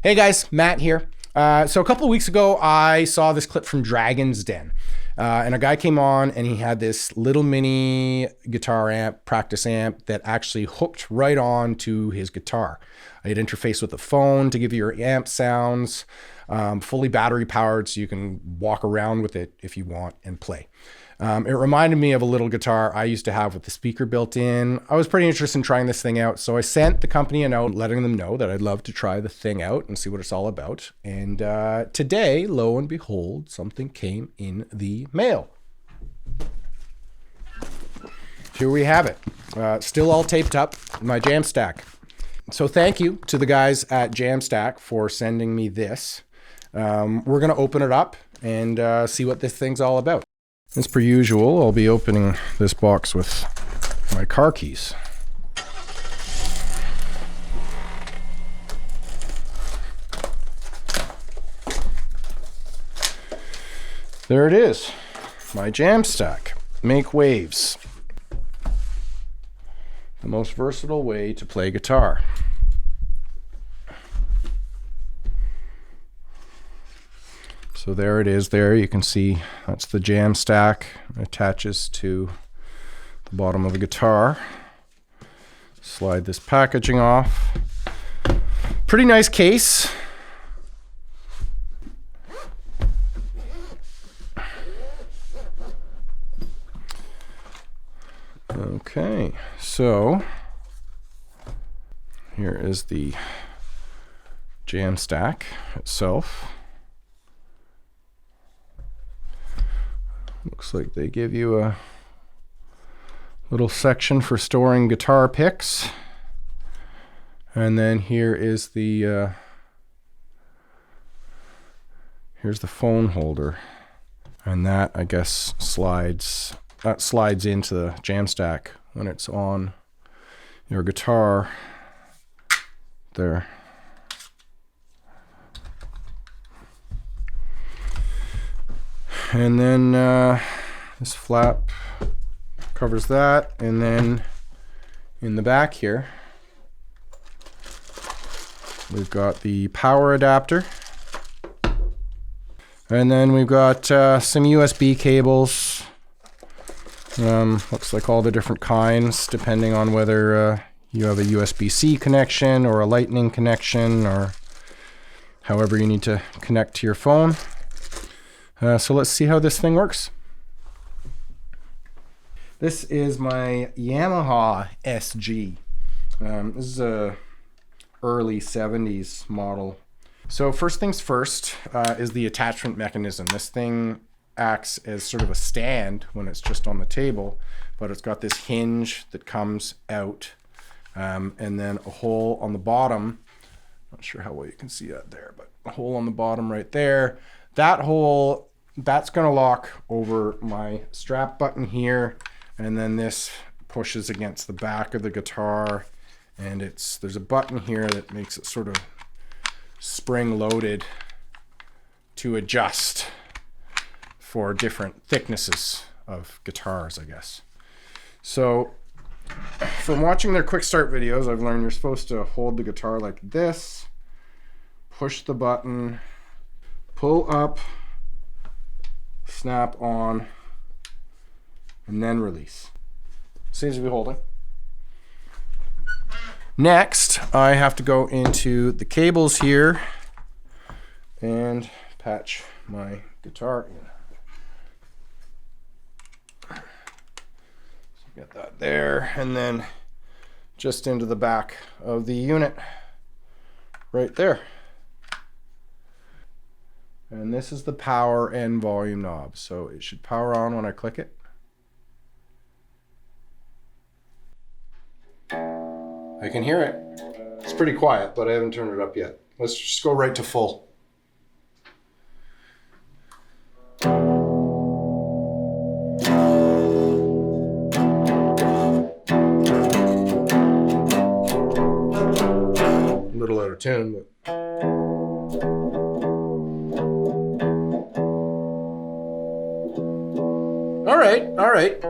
Hey guys, Matt here. So a couple of weeks ago, I saw this clip from Dragon's Den. And a guy came on and he had this little mini guitar amp, practice amp, that actually hooked right on to his guitar. It interfaced with the phone to give you your amp sounds, fully battery powered, so you can walk around with it if you want and play. It reminded me of a little guitar I used to have with the speaker built in. I was pretty interested in trying this thing out, so I sent the company a note letting them know that I'd love to try the thing out and see what it's all about. And today, lo and behold, something came in the mail. Here we have it. Still all taped up, my Jamstack. So thank you to the guys at Jamstack for sending me this. We're going to open it up and see what this thing's all about. As per usual, I'll be opening this box with my car keys. There it is, my Jamstack. Make waves. The most versatile way to play guitar. So there it is there. You can see that's the Jamstack. It attaches to the bottom of the guitar. Slide this packaging off. Pretty nice case. Okay, so here is the Jamstack itself. Looks like they give you a little section for storing guitar picks. And then here is the here's the phone holder. And that, I guess, slides into the Jamstack when it's on your guitar there. And then this flap covers that, and then in the back here we've got the power adapter, and then we've got some USB cables. Looks like all the different kinds, depending on whether you have a USB-C connection or a Lightning connection, or however you need to connect to your phone. So let's see how this thing works. This is my Yamaha SG. This is a early 70s model. So first things first is the attachment mechanism. This thing acts as sort of a stand when it's just on the table, but it's got this hinge that comes out, and then a hole on the bottom. Not sure how well you can see that there, but a hole on the bottom right there. That hole, that's going to lock over my strap button here, and then this pushes against the back of the guitar, and there's a button here that makes it sort of spring loaded to adjust for different thicknesses of guitars, I guess. So from watching their quick start videos, I've learned you're supposed to hold the guitar like this, push the button, pull up, snap on, and then release. Seems to be holding. Next, I have to go into the cables here and patch my guitar in. So get that there, and then just into the back of the unit right there. And this is the power and volume knob, so it should power on when I click it. I can hear it. It's pretty quiet, but I haven't turned it up yet. Let's just go right to full. A little out of tune, but all right.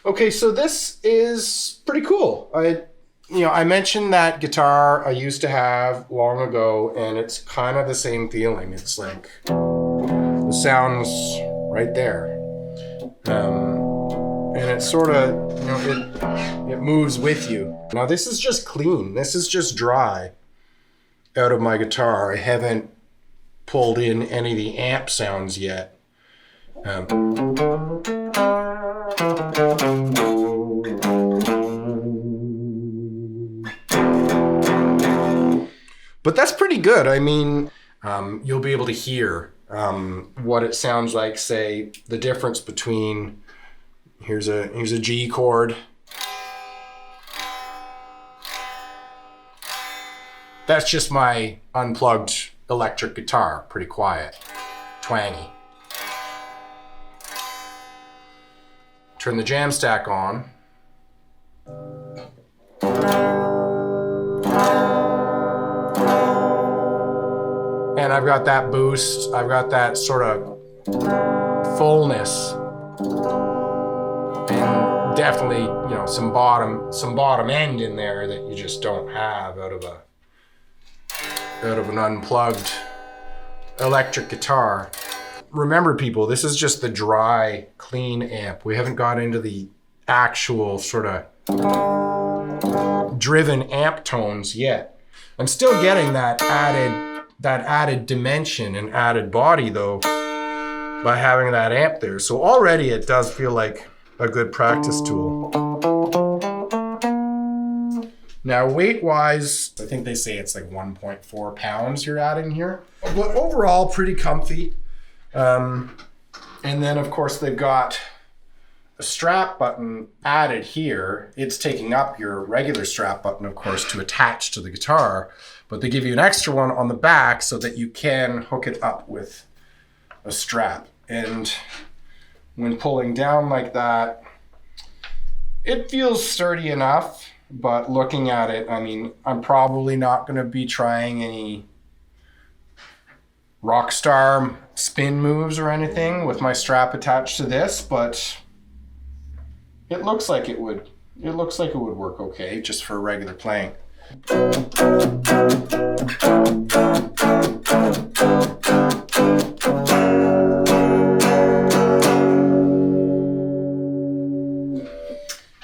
Okay, so this is pretty cool. I mentioned that guitar I used to have long ago, and it's kind of the same feeling. It's like the sound's right there, and it's sort of, it moves with you. Now this is just clean. This is just dry out of my guitar. I haven't pulled in any of the amp sounds yet. But that's pretty good. I mean, you'll be able to hear what it sounds like. Say the difference between here's a G chord. That's just my unplugged electric guitar. Pretty quiet, twangy. Turn the Jamstack on. And I've got that boost. I've got that sort of fullness, and definitely, some bottom end in there that you just don't have out of an unplugged electric guitar. Remember, people, this is just the dry, clean amp. We haven't got into the actual sort of driven amp tones yet. I'm still getting that added dimension and added body, though, by having that amp there. So already it does feel like a good practice tool. Now, weight-wise, I think they say it's like 1.4 pounds you're adding here. But overall, pretty comfy. And then, of course, they've got a strap button added here. It's taking up your regular strap button, of course, to attach to the guitar. But they give you an extra one on the back so that you can hook it up with a strap. And when pulling down like that, it feels sturdy enough. But looking at it, I mean, I'm probably not going to be trying any rock star spin moves or anything with my strap attached to this, but it looks like it would. It looks like it would work okay just for regular playing.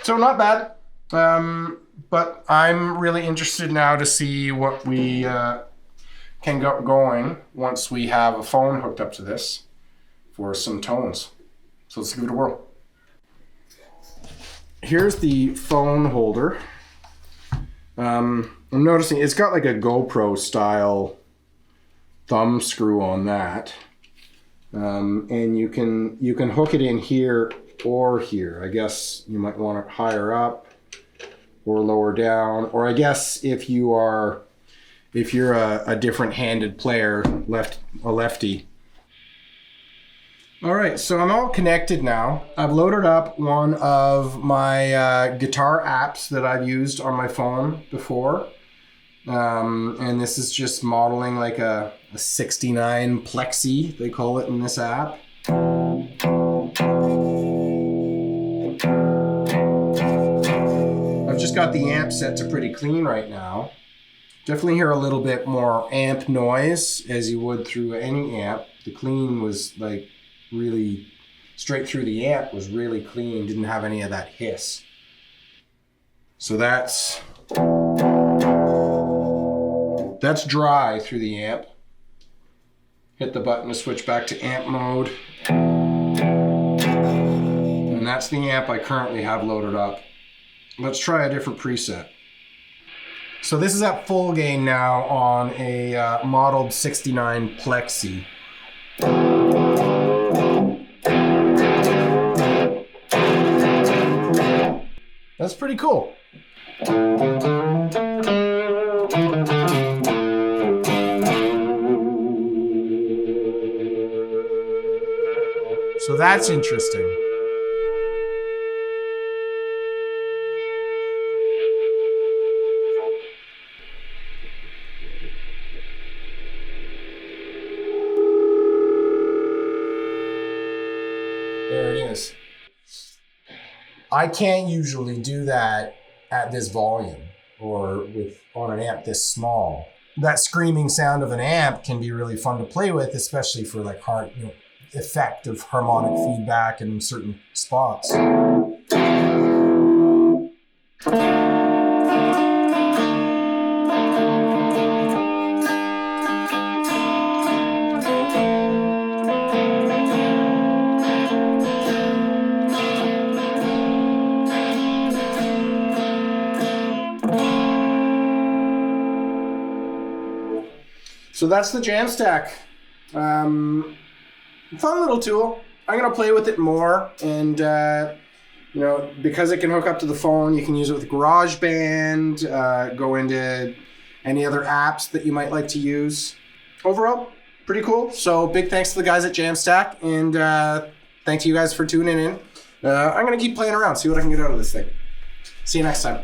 So not bad. But I'm really interested now to see what we can get going once we have a phone hooked up to this for some tones. So let's give it a whirl. Here's the phone holder. I'm noticing it's got like a GoPro style thumb screw on that. And you can hook it in here or here. I guess you might want it higher up or lower down, or I guess if you're a different handed player, a lefty. All right, so I'm all connected now. I've loaded up one of my guitar apps that I've used on my phone before. And this is just modeling like a 69 Plexi, they call it in this app. I've just got the amp set to pretty clean right now. Definitely hear a little bit more amp noise as you would through any amp. The clean was like really straight through the amp, was really clean, didn't have any of that hiss. So that's dry through the amp. Hit the button to switch back to amp mode. And that's the amp I currently have loaded up. Let's try a different preset. So this is at full gain now on a modeled 69 Plexi. That's pretty cool. So that's interesting. There it is. I can't usually do that at this volume or on an amp this small. That screaming sound of an amp can be really fun to play with, especially for like effective harmonic feedback in certain spots. So that's the Jamstack. Fun little tool. I'm gonna play with it more, and because it can hook up to the phone, you can use it with GarageBand, go into any other apps that you might like to use. Overall, pretty cool. So big thanks to the guys at Jamstack, and thank you guys for tuning in. I'm gonna keep playing around, see what I can get out of this thing. See you next time.